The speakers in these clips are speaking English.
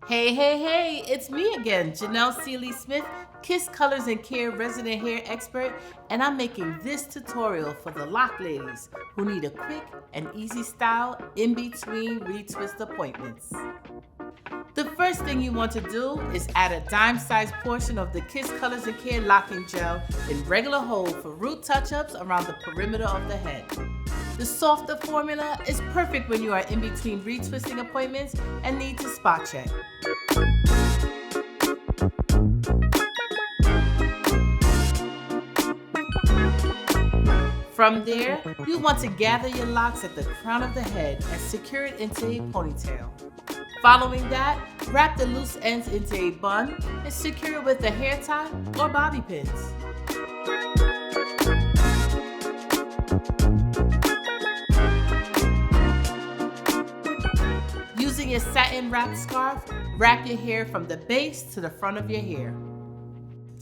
Hey, it's me again, Janel Smith, Kiss Colors and Care resident hair expert, and I'm making this tutorial for the Loc ladies who need a quick and easy style in between retwist appointments. The first thing you want to do is add a dime-sized portion of the Kiss Colors and Care locking gel in regular hold for root touch-ups around the perimeter of the head. The softer formula is perfect when you are in between retwisting appointments and need to spot check. From there, you want to gather your locks at the crown of the head and secure it into a ponytail. Following that, wrap the loose ends into a bun and secure it with a hair tie or bobby pins. Using your satin wrapped scarf, wrap your hair from the base to the front of your hair.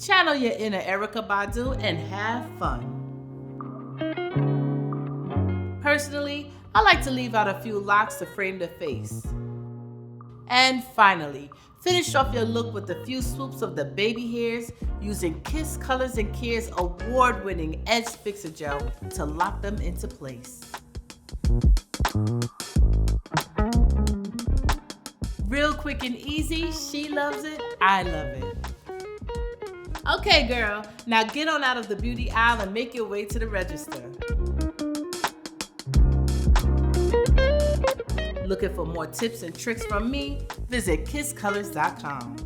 Channel your inner Erykah Badu and have fun. Personally, I like to leave out a few locks to frame the face. And finally, finish off your look with a few swoops of the baby hairs using Kiss Colors and Care's award-winning Edge Fixer Gel to lock them into place. Real quick and easy, she loves it, I love it. Okay girl, now get on out of the beauty aisle and make your way to the register. Looking for more tips and tricks from me? Visit kisscolors.com.